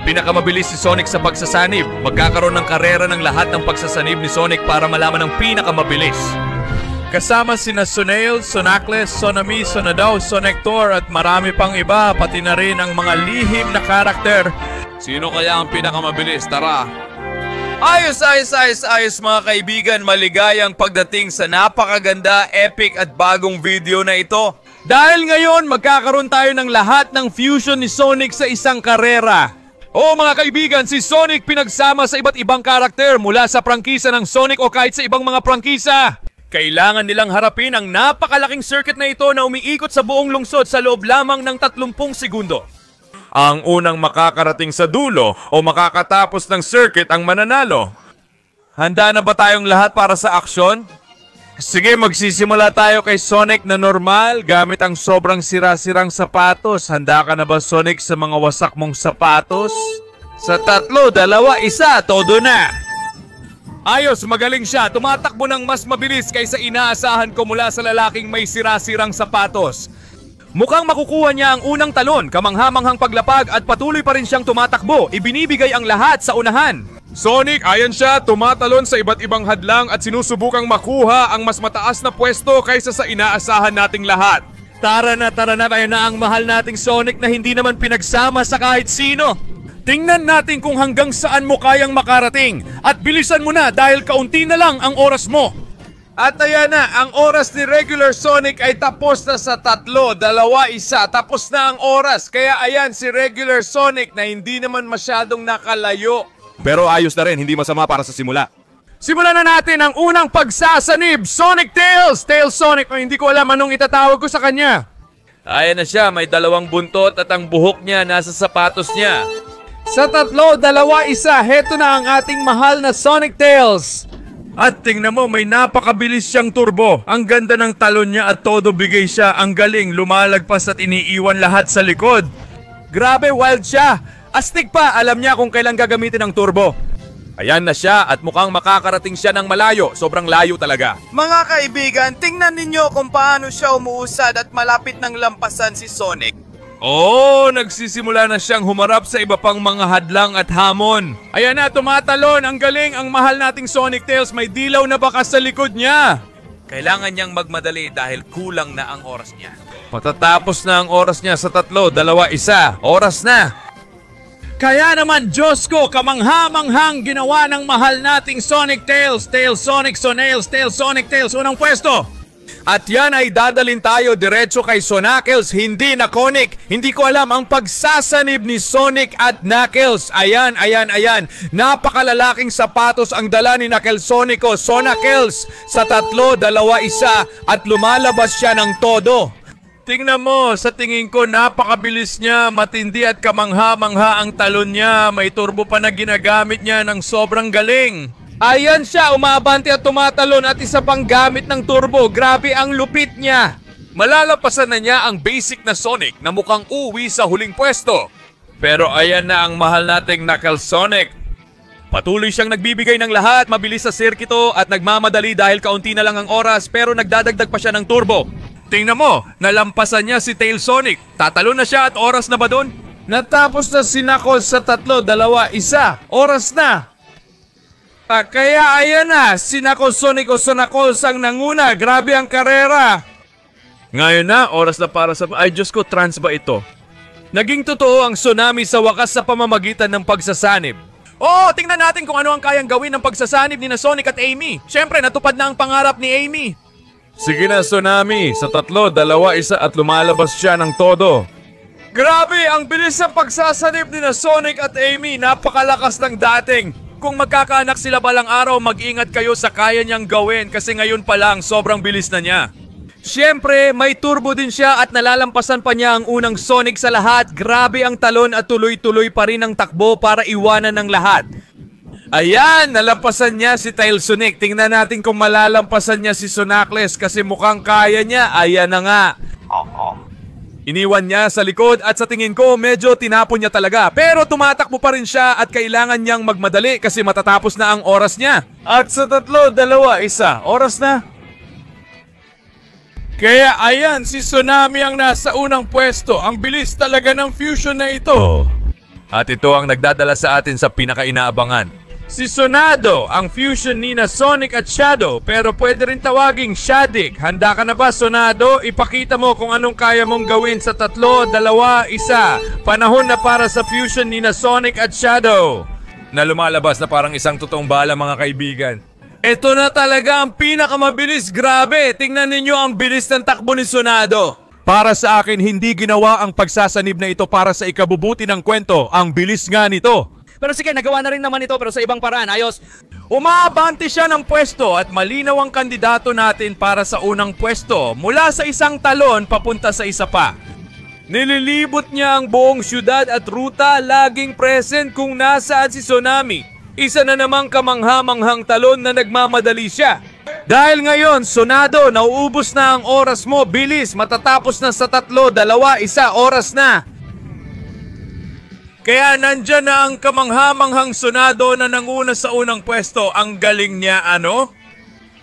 Pinakamabilis si Sonic sa pagsasanib. Magkakaroon ng karera ng lahat ng pagsasanib ni Sonic para malaman ang pinakamabilis. Kasama sina Sonail, Sonacles, Sonami, Sonadaw, Sonector at marami pang iba, pati na rin ang mga lihim na karakter. Sino kaya ang pinakamabilis? Tara! Ayos mga kaibigan, maligayang pagdating sa napakaganda, epic at bagong video na ito. Dahil ngayon magkakaroon tayo ng lahat ng fusion ni Sonic sa isang karera. Mga kaibigan, si Sonic pinagsama sa iba't ibang karakter mula sa prangkisa ng Sonic o kahit sa ibang mga prangkisa. Kailangan nilang harapin ang napakalaking circuit na ito na umiikot sa buong lungsod sa loob lamang ng 30 segundo. Ang unang makakarating sa dulo o makakatapos ng circuit ang mananalo. Handa na ba tayong lahat para sa aksyon? Sige, magsisimula tayo kay Sonic na normal gamit ang sobrang sira-sirang sapatos. Handa ka na ba, Sonic, sa mga wasak mong sapatos? Sa 3, 2, 1, todo na! Ayos, magaling siya. Tumatakbo ng mas mabilis kaysa inaasahan ko mula sa lalaking may sira-sirang sapatos. Mukhang makukuha niya ang unang talon, kamanghamanghang paglapag at patuloy pa rin siyang tumatakbo. Ibinibigay ang lahat sa unahan. Sonic, ayan siya, tumatalon sa iba't ibang hadlang at sinusubukang makuha ang mas mataas na pwesto kaysa sa inaasahan nating lahat. Tara na, ayan na ang mahal nating Sonic na hindi naman pinagsama sa kahit sino. Tingnan natin kung hanggang saan mo kayang makarating at bilisan mo na dahil kaunti na lang ang oras mo. At ayan na, ang oras ni regular Sonic ay tapos na sa 3, 2, 1, tapos na ang oras. Kaya ayan si regular Sonic na hindi naman masyadong nakalayo. Pero ayos na rin, hindi masama para sa simula. Simulan na natin ang unang pagsasanib, Sonic Tails! Tails Sonic, hindi ko alam anong itatawag ko sa kanya. Ayan na siya, may 2 buntot at ang buhok niya nasa sapatos niya. Sa 3, 2, 1, heto na ang ating mahal na Sonic Tails. At tingnan mo, may napakabilis siyang turbo. Ang ganda ng talon niya at todo bigay siya. Ang galing, lumalagpas at iniiwan lahat sa likod. Grabe, wild siya. Astig pa, alam niya kung kailan gagamitin ang turbo. Ayan na siya at mukhang makakarating siya ng malayo. Sobrang layo talaga. Mga kaibigan, tingnan ninyo kung paano siya umuusad at malapit ng lampasan si Sonic. Nagsisimula na siyang humarap sa iba pang mga hadlang at hamon. Ayan na, tumatalon. Ang galing, ang mahal nating Sonic Tails. May dilaw na bakas sa likod niya. Kailangan niyang magmadali dahil kulang na ang oras niya. Matatapos na ang oras niya sa 3, 2, 1. Oras na. Kaya naman, Diyos ko, kamanghamanghang ginawa ng mahal nating Sonic Tails. Tails Sonic, Sonails, Tails Sonic, Tails, unang pwesto. At yan ay dadalin tayo diretso kay Sonacles, hindi na Conic. Hindi ko alam ang pagsasanib ni Sonic at Knuckles. Ayan. Napakalalaking sapatos ang dala ni Knuckles Sonico, Sonacles. Sa 3, 2, 1 at lumalabas siya ng todo. Tingnan mo, sa tingin ko napakabilis niya, matindi at kamangha-mangha ang talon niya. May turbo pa na ginagamit niya ng sobrang galing. Ayan siya, umabante at tumatalon at isa pang gamit ng turbo. Grabe ang lupit niya. Malalapasan na niya ang basic na Sonic na mukhang uwi sa huling pwesto. Pero ayan na ang mahal nating Knuckles Sonic. Patuloy siyang nagbibigay ng lahat, mabilis sa sirkito at nagmamadali dahil kaunti na lang ang oras pero nagdadagdag pa siya ng turbo. Tingnan mo, nalampasan niya si Tails Sonic. Tatalo na siya at oras na ba doon? Natapos na si Knuckles sa 3, 2, 1. Oras na. Kaya ayan na, si Knuckles Sonic o Sonacles ang nanguna. Grabe ang karera. Ngayon na, oras na para sa... Ay Diyos ko, trans ba ito? Naging totoo ang tsunami sa wakas sa pamamagitan ng pagsasanib. Tingnan natin kung ano ang kayang gawin ng pagsasanib ni na Sonic at Amy. Siyempre, natupad na ang pangarap ni Amy. Sige na, Tsunami. Sa 3, 2, 1 at lumalabas siya ng todo. Grabe, ang bilis sa pagsasanib ni na Sonic at Amy. Napakalakas ng dating. Kung magkakaanak sila balang araw, mag-ingat kayo sa kaya niyang gawin kasi ngayon pa lang sobrang bilis na niya. Siyempre, may turbo din siya at nalalampasan pa niya ang unang Sonic sa lahat. Grabe ang talon at tuloy-tuloy pa rin ang takbo para iwanan ng lahat. Ayan, nalampasan niya si Tails Sonic. Tingnan natin kung malalampasan niya si Sonacles kasi mukhang kaya niya. Ayan na nga. Iniwan niya sa likod at sa tingin ko medyo tinapon niya talaga. Pero tumatakbo pa rin siya at kailangan niyang magmadali kasi matatapos na ang oras niya. At sa 3, 2, 1, oras na. Kaya ayan, si Tsunami ang nasa unang pwesto. Ang bilis talaga ng fusion na ito. At ito ang nagdadala sa atin sa pinaka-inaabangan. Si Sonado, ang fusion ni na Sonic at Shadow, pero pwede rin tawaging Shadik. Handa ka na ba, Sonado? Ipakita mo kung anong kaya mong gawin sa 3, 2, 1. Panahon na para sa fusion ni na Sonic at Shadow. Na lumalabas na parang isang totoong bala, mga kaibigan. Ito na talaga ang pinakamabilis, grabe! Tingnan ninyo ang bilis ng takbo ni Sonado. Para sa akin, hindi ginawa ang pagsasanib na ito para sa ikabubuti ng kwento. Ang bilis nga nito. Pero sige, nagawa na rin naman ito pero sa ibang paraan. Ayos. Umaabante siya ng pwesto at malinaw ang kandidato natin para sa unang pwesto. Mula sa isang talon papunta sa isa pa. Nililibot niya ang buong syudad at ruta, laging present kung nasaan si Tsunami. Isa na namang kamangha-manghang talon na nagmamadali siya. Dahil ngayon, Sonado, nauubos na ang oras mo. Bilis, matatapos na sa 3, 2, 1, oras na. Kaya nandyan na ang kamangha-manghang Sonado na nanguna sa unang pwesto. Ang galing niya, ano?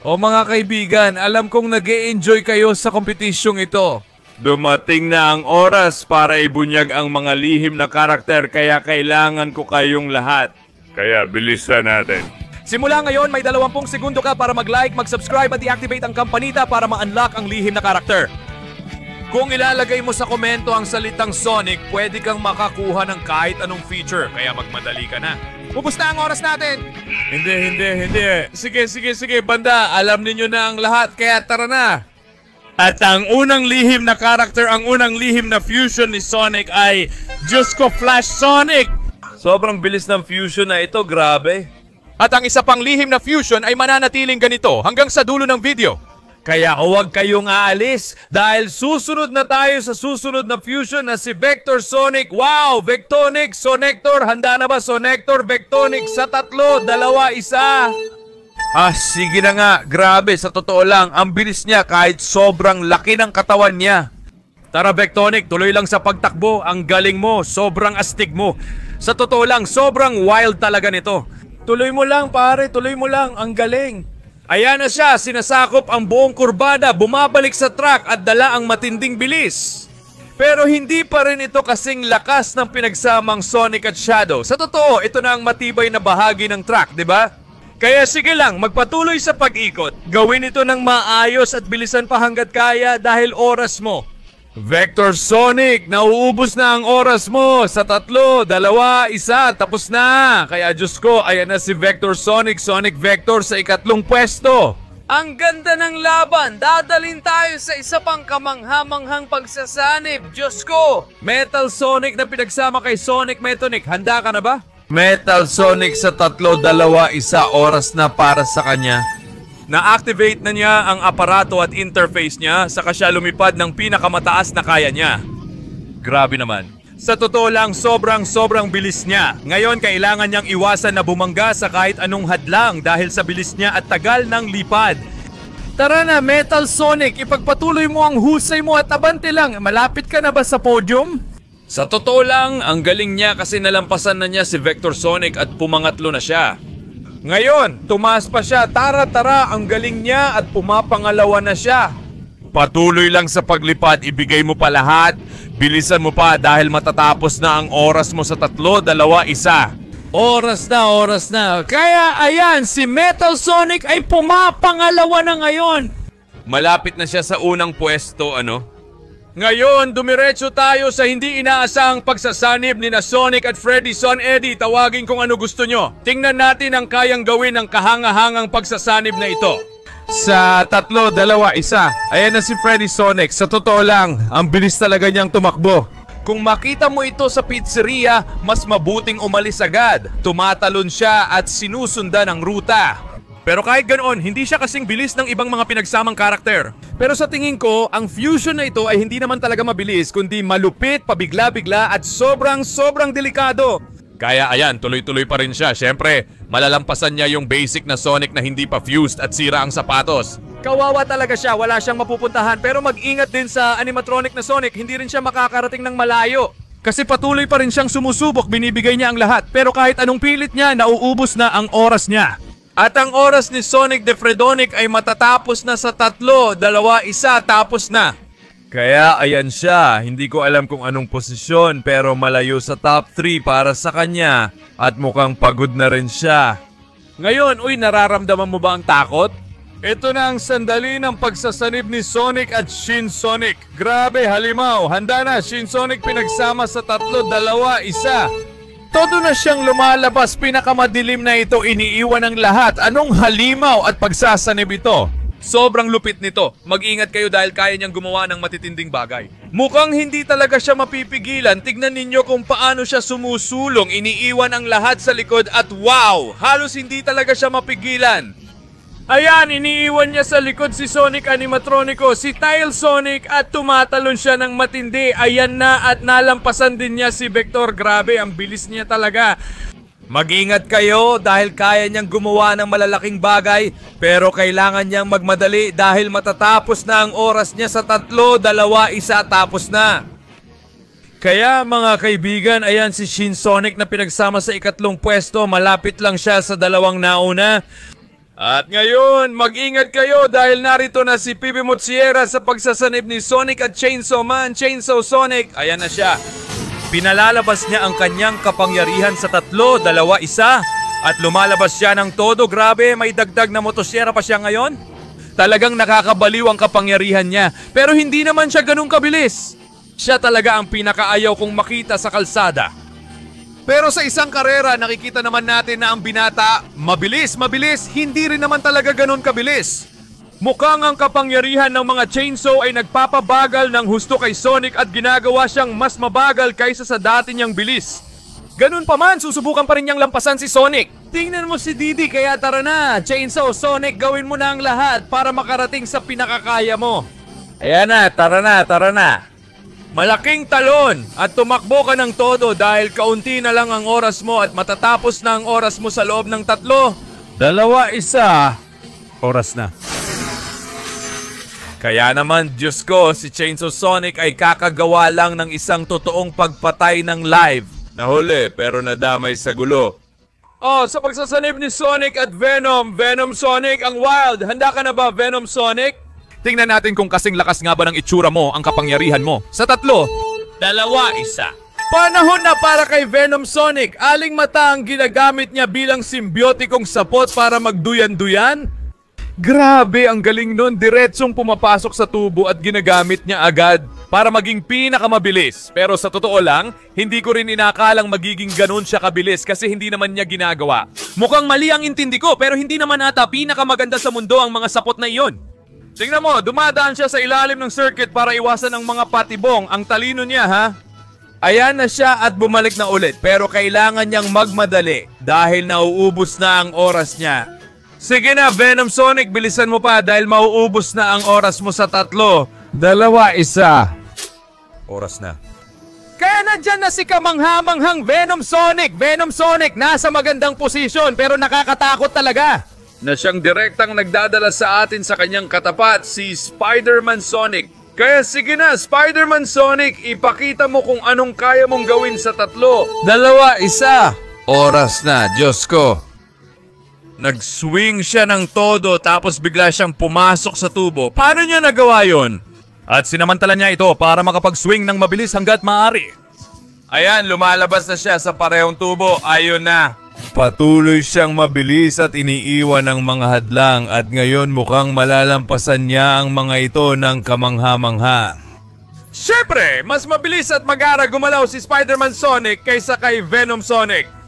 O mga kaibigan, alam kong nag-e-enjoy kayo sa kompetisyong ito. Dumating na ang oras para ibunyag ang mga lihim na karakter, kaya kailangan ko kayong lahat. Kaya bilisan natin. Simula ngayon, may 20 segundo ka para mag-like, mag-subscribe at i-activate ang kampanita para ma-unlock ang lihim na karakter. Kung ilalagay mo sa komento ang salitang Sonic, pwede kang makakuha ng kahit anong feature, kaya magmadali ka na. Ubus na ang oras natin! Hindi. Sige, banda. Alam ninyo na ang lahat, kaya tara na. At ang unang lihim na karakter, ang unang lihim na fusion ni Sonic ay Diyos ko, Flash Sonic! Sobrang bilis ng fusion na ito, grabe. At ang isa pang lihim na fusion ay mananatiling ganito hanggang sa dulo ng video. Kaya huwag kayong aalis dahil susunod na tayo sa susunod na fusion na si Vector Sonic. Wow! Vectonic, Sonector, handa na ba Sonector, Vectonic sa 3, 2, 1? Sige na nga, grabe, sa totoo lang, ang bilis niya kahit sobrang laki ng katawan niya. Tara Vectonic, tuloy lang sa pagtakbo, ang galing mo, sobrang astig mo. Sa totoo lang, sobrang wild talaga nito. Tuloy mo lang pare, tuloy mo lang, ang galing. Ayan na siya, sinasakop ang buong kurbada, bumabalik sa track at dala ang matinding bilis. Pero hindi pa rin ito kasing lakas ng pinagsamang Sonic at Shadow. Sa totoo, ito na ang matibay na bahagi ng track, di ba? Kaya sige lang, magpatuloy sa pag-ikot. Gawin ito ng maayos at bilisan pa hanggat kaya dahil oras mo. Vector Sonic, nauubos na ang oras mo. Sa 3, 2, 1, tapos na. Kaya Diyos ko, ayan na si Vector Sonic, Sonic Vector sa 3 pwesto. Ang ganda ng laban, dadalhin tayo sa isa pang kamangha-manghang pagsasanib, Diyos ko! Metal Sonic na pinagsama kay Sonic Metonic, handa ka na ba? Metal Sonic sa 3, 2, 1, oras na para sa kanya. Na-activate na niya ang aparato at interface niya, saka siya lumipad ng pinakamataas na kaya niya. Grabe naman. Sa totoo lang, sobrang bilis niya. Ngayon, kailangan niyang iwasan na bumangga sa kahit anong hadlang dahil sa bilis niya at tagal ng lipad. Tara na, Metal Sonic, ipagpatuloy mo ang husay mo at abante lang. Malapit ka na ba sa podium? Sa totoo lang, ang galing niya kasi nalampasan na niya si Vector Sonic at pumangatlo na siya. Ngayon, tumaas pa siya. Tara, ang galing niya at pumapangalawa na siya. Patuloy lang sa paglipad, ibigay mo pa lahat. Bilisan mo pa dahil matatapos na ang oras mo sa 3, 2, 1. Oras na. Kaya ayan, si Metal Sonic ay pumapangalawa na ngayon. Malapit na siya sa unang pwesto, ano? Ngayon, dumiretso tayo sa hindi inaasahang pagsasanib ni na Sonic at Freddy Son Eddie. Tawagin kung ano gusto nyo. Tingnan natin ang kayang gawin ng kahanga-hangang pagsasanib na ito. Sa 3, 2, 1. Ayan na si Freddy Sonic. Sa totoo lang, ang bilis talaga niyang tumakbo. Kung makita mo ito sa pizzeria, mas mabuting umalis agad. Tumatalon siya at sinusundan ang ruta. Pero kahit ganoon, hindi siya kasing bilis ng ibang mga pinagsamang karakter. Pero sa tingin ko, ang fusion na ito ay hindi naman talaga mabilis, kundi malupit, pabigla-bigla at sobrang delikado. Kaya ayan, tuloy-tuloy pa rin siya. Siyempre, malalampasan niya yung basic na Sonic na hindi pa fused at sira ang sapatos. Kawawa talaga siya, wala siyang mapupuntahan. Pero mag-ingat din sa animatronic na Sonic, hindi rin siya makakarating ng malayo. Kasi patuloy pa rin siyang sumusubok, binibigay niya ang lahat. Pero kahit anong pilit niya, nauubos na ang oras niya. At ang oras ni Sonic the Fredonic ay matatapos na sa 3, 2, 1, tapos na. Kaya ayan siya, hindi ko alam kung anong posisyon pero malayo sa top 3 para sa kanya at mukhang pagod na rin siya. Ngayon, nararamdaman mo ba ang takot? Ito na ang sandali ng pagsasanib ni Sonic at Shin Sonic. Grabe, halimaw. Handa na, Shin Sonic pinagsama sa 3, 2, 1. Todo na siyang lumalabas, pinakamadilim na ito, iniiwan ng lahat. Anong halimaw at pagsasanib ito? Sobrang lupit nito. Mag-ingat kayo dahil kaya niyang gumawa ng matitinding bagay. Mukhang hindi talaga siya mapipigilan. Tignan ninyo kung paano siya sumusulong. Iniiwan ang lahat sa likod at wow! Halos hindi talaga siya mapigilan. Ayan, iniiwan niya sa likod si Sonic Animatronico, si Tile Sonic at tumatalon siya ng matindi. Ayan na at nalampasan din niya si Vector. Grabe, ang bilis niya talaga. Mag-ingat kayo dahil kaya niyang gumawa ng malalaking bagay pero kailangan niyang magmadali dahil matatapos na ang oras niya sa 3, 2, 1 tapos na. Kaya mga kaibigan, ayan si Shin Sonic na pinagsama sa 3 pwesto, malapit lang siya sa 2 nauna. At ngayon, mag-ingat kayo dahil narito na si Pipi Motsiera sa pagsasanib ni Sonic at Chainsaw Man, Chainsaw Sonic. Ayan na siya. Pinalalabas niya ang kanyang kapangyarihan sa 3, 2, 1 at lumalabas siya ng todo. Grabe, may dagdag na motosyera pa siya ngayon. Talagang nakakabaliw ang kapangyarihan niya pero hindi naman siya ganun kabilis. Siya talaga ang pinakaayaw kong makita sa kalsada. Pero sa isang karera, nakikita naman natin na ang binata, mabilis, hindi rin naman talaga ganun kabilis. Mukhang ang kapangyarihan ng mga chainsaw ay nagpapabagal ng husto kay Sonic at ginagawa siyang mas mabagal kaysa sa dati niyang bilis. Ganun pa man, susubukan pa rin niyang lampasan si Sonic. Tingnan mo si Didi, kaya tara na, Chainsaw Sonic, gawin mo na ang lahat para makarating sa pinakakaya mo. Ayan na, tara na. Malaking talon at tumakbo ka ng todo dahil kaunti na lang ang oras mo at matatapos na ang oras mo sa loob ng 3, 2, 1, oras na. Kaya naman, Diyos ko, si Chainsaw Sonic ay kakagawa lang ng isang totoong pagpatay ng live. Nahuli pero nadamay sa gulo. Sa pagsasanib ni Sonic at Venom, Venom Sonic, ang wild. Handa ka na ba, Venom Sonic? Tingnan natin kung kasing lakas nga ba ng itsura mo, ang kapangyarihan mo. Sa 3, 2, 1. Panahon na para kay Venom Sonic. Aling mata ang ginagamit niya bilang simbiotikong sapot para magduyan-duyan? Grabe, ang galing nun. Diretsong pumapasok sa tubo at ginagamit niya agad para maging pinakamabilis. Pero sa totoo lang, hindi ko rin inakalang magiging ganun siya kabilis kasi hindi naman niya ginagawa. Mukhang mali ang intindi ko pero hindi naman ata pinakamaganda sa mundo ang mga sapot na iyon. Tingnan mo, dumadaan siya sa ilalim ng circuit para iwasan ang mga patibong. Ang talino niya, ha? Ayan na siya at bumalik na ulit pero kailangan niyang magmadali dahil nauubos na ang oras niya. Sige na, Venom Sonic, bilisan mo pa dahil mauubos na ang oras mo sa 3, 2, 1. Oras na. Kaya nandyan na si kamanghamanghang Venom Sonic. Venom Sonic, nasa magandang posisyon pero nakakatakot talaga. Na siyang direktang nagdadala sa atin sa kanyang katapat, si Spider-Man Sonic. Kaya sige na, Spider-Man Sonic, ipakita mo kung anong kaya mong gawin sa 3, 2, 1. Oras na, Diyos ko. Nag-swing siya ng todo tapos bigla siyang pumasok sa tubo. Paano niya nagawa yon? At sinamantala niya ito para makapag-swing ng mabilis hanggat maaari. Ayan, lumalabas na siya sa parehong tubo. Ayun na. Patuloy siyang mabilis at iniiwan ng mga hadlang at ngayon mukhang malalampasan niya ang mga ito ng kamangha-mangha. Siyempre, mas mabilis at magara gumalaw si Spider-Man Sonic kaysa kay Venom Sonic.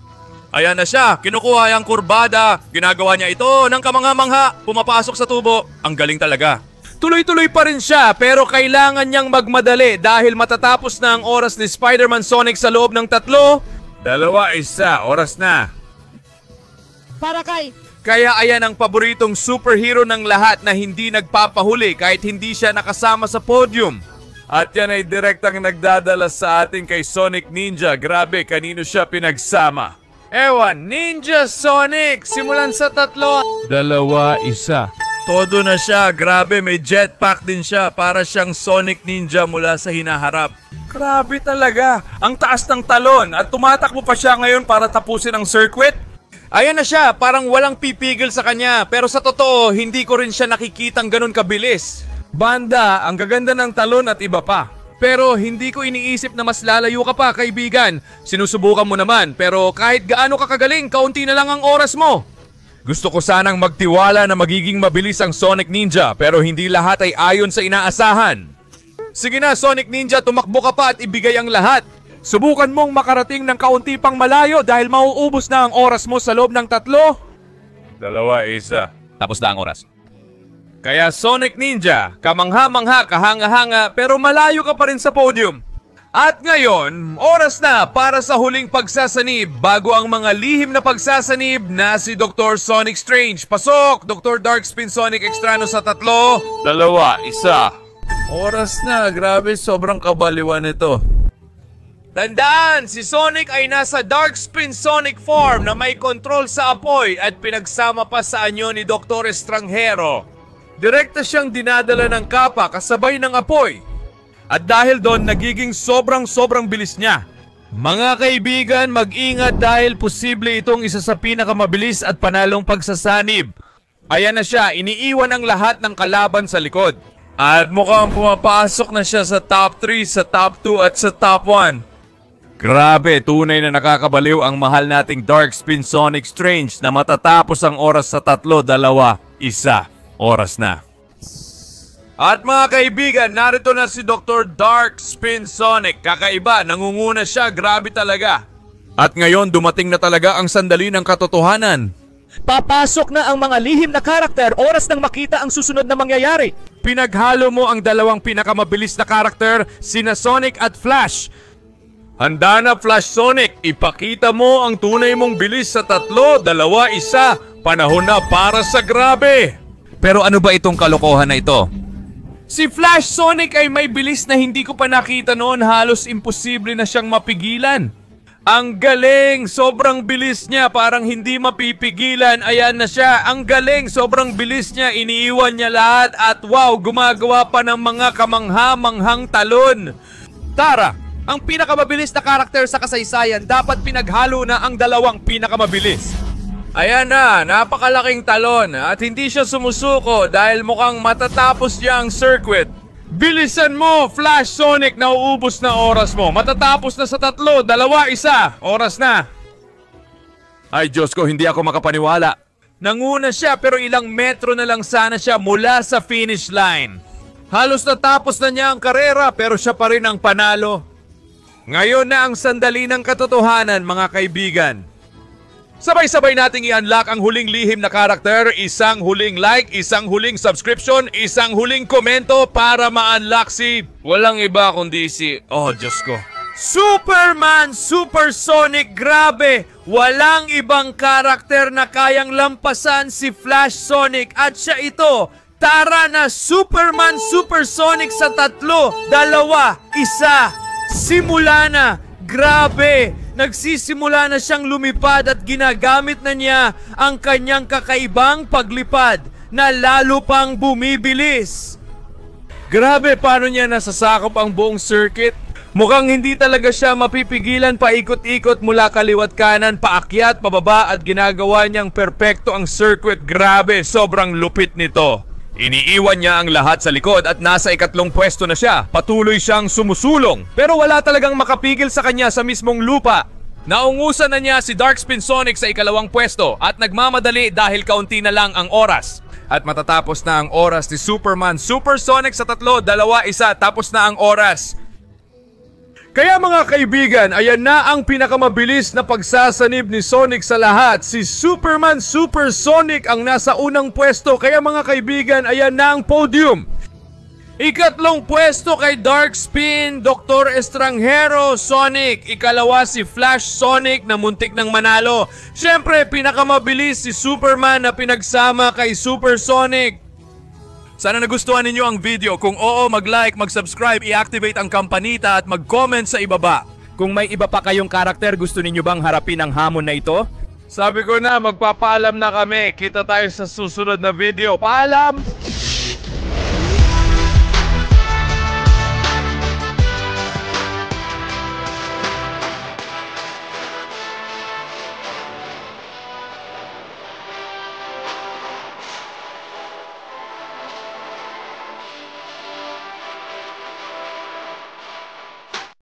Ayan na siya, kinukuha yung kurbada, ginagawa niya ito ng kamangha-mangha, pumapasok sa tubo. Ang galing talaga. Tuloy-tuloy pa rin siya pero kailangan niyang magmadali dahil matatapos na ang oras ni Spider-Man Sonic sa loob ng 3, 2, 1, oras na. Para kay... Kaya ayan ang paboritong superhero ng lahat na hindi nagpapahuli kahit hindi siya nakasama sa podium. At yan ay direktang nagdadala sa atin kay Sonic Ninja. Grabe, kanino siya pinagsama? Ewan, Ninja Sonic! Simulan sa 3, 2, 1. Todo na siya. Grabe, may jetpack din siya. Para siyang Sonic Ninja mula sa hinaharap. Grabe talaga. Ang taas ng talon. At tumatakbo pa siya ngayon para tapusin ang circuit. Ayan na siya. Parang walang pipigil sa kanya. Pero sa totoo, hindi ko rin siya nakikitang ganun kabilis. banda, ang gaganda ng talon at iba pa. Pero hindi ko iniisip na mas lalayo ka pa, kaibigan. Sinusubukan mo naman, pero kahit gaano ka kagaling, kaunti na lang ang oras mo. Gusto ko sanang magtiwala na magiging mabilis ang Sonic Ninja, pero hindi lahat ay ayon sa inaasahan. Sige na, Sonic Ninja, tumakbo ka pa at ibigay ang lahat. Subukan mong makarating ng kaunti pang malayo dahil mauubos na ang oras mo sa loob ng 3, 2, 1. Tapos na ang oras. Kaya Sonic Ninja, kamangha-mangha, kahanga-hanga, pero malayo ka pa rin sa podium. At ngayon, oras na para sa huling pagsasanib bago ang mga lihim na pagsasanib na si Dr. Sonic Strange. Pasok, Dr. Darkspin Sonic Extraño sa 3, 2, 1. Oras na, grabe, sobrang kabaliwan nito. Tandaan, si Sonic ay nasa Darkspin Sonic form na may control sa apoy at pinagsama pa sa anyo ni Dr. Estranghero. Direkta siyang dinadala ng kapa kasabay ng apoy. At dahil doon, nagiging sobrang bilis niya. Mga kaibigan, mag-ingat dahil posible itong isa sa pinakamabilis at panalong pagsasanib. Ayan na siya, iniiwan ang lahat ng kalaban sa likod. At mukhang pumapasok na siya sa top 3, sa top 2 at sa top 1. Grabe, tunay na nakakabaliw ang mahal nating Darkspin Sonic Strange na matatapos ang oras sa 3, 2, 1. Oras na. At mga kaibigan, narito na si Dr. Darkspin Sonic. Kakaiba, nangunguna siya, grabe talaga. At ngayon, dumating na talaga ang sandali ng katotohanan. Papasok na ang mga lihim na karakter, oras nang makita ang susunod na mangyayari. Pinaghalo mo ang dalawang pinakamabilis na karakter, sina Sonic at Flash. Handa na, Flash Sonic, ipakita mo ang tunay mong bilis sa 3, 2, 1. Panahon na para sa grabe. Pero ano ba itong kalokohan na ito? Si Flash Sonic ay may bilis na hindi ko pa nakita noon, halos imposible na siyang mapigilan. Ang galing! Sobrang bilis niya, parang hindi mapipigilan. Ayan na siya, ang galing! Sobrang bilis niya, iniiwan niya lahat at wow, gumagawa pa ng mga kamangha-manghang talon. Tara, ang pinakamabilis na karakter sa kasaysayan, dapat pinaghalo na ang dalawang pinakamabilis. Ayan na, napakalaking talon at hindi siya sumusuko dahil mukhang matatapos niya ang circuit. Bilisan mo, Flash Sonic, nauubos na oras mo. Matatapos na sa 3, 2, 1. Oras na. Ay Diyos ko, hindi ako makapaniwala. Nanguna siya pero ilang metro na lang sana siya mula sa finish line. Halos natapos na niya ang karera pero siya pa rin ang panalo. Ngayon na ang sandali ng katotohanan, mga kaibigan. Sabay-sabay nating i-unlock ang huling lihim na karakter, isang huling like, isang huling subscription, isang huling komento para ma-unlock si... Walang iba kundi si... Oh, Diyos ko. Superman Supersonic, grabe! Walang ibang karakter na kayang lampasan si Flash Sonic at siya ito. Tara na, Superman Supersonic sa 3, 2, 1. Simula na! Grabe! Nagsisimula na siyang lumipad at ginagamit na niya ang kanyang kakaibang paglipad na lalo pang bumibilis. Grabe, paano niya nasasakop ang buong circuit? Mukhang hindi talaga siya mapipigilan, paikot-ikot mula kaliwat kanan, paakyat, pababa at ginagawa niyang perpekto ang circuit. Grabe, sobrang lupit nito. Iniiwan niya ang lahat sa likod at nasa 2 pwesto na siya. Patuloy siyang sumusulong pero wala talagang makapigil sa kanya sa mismong lupa. Naungusan na niya si Darkspin Sonic sa 2 pwesto at nagmamadali dahil kaunti na lang ang oras. At matatapos na ang oras ni Superman Supersonic sa 3, 2, 1. Tapos na ang oras. Kaya mga kaibigan, ayan na ang pinakamabilis na pagsasanib ni Sonic sa lahat. Si Superman Supersonic ang nasa unang pwesto. Kaya mga kaibigan, ayan na ang podium. 2 pwesto kay Darkspin, Dr. Estranghero, Sonic. 2 si Flash Sonic na muntik ng manalo. Siyempre, pinakamabilis si Superman na pinagsama kay Supersonic. Sana nagustuhan ninyo ang video. Kung oo, mag-like, mag-subscribe, i-activate ang kampanita at mag-comment sa ibaba. Kung may iba pa kayong karakter, gusto ninyo bang harapin ang hamon na ito? Sabi ko na, magpapaalam na kami. Kita tayo sa susunod na video. Paalam!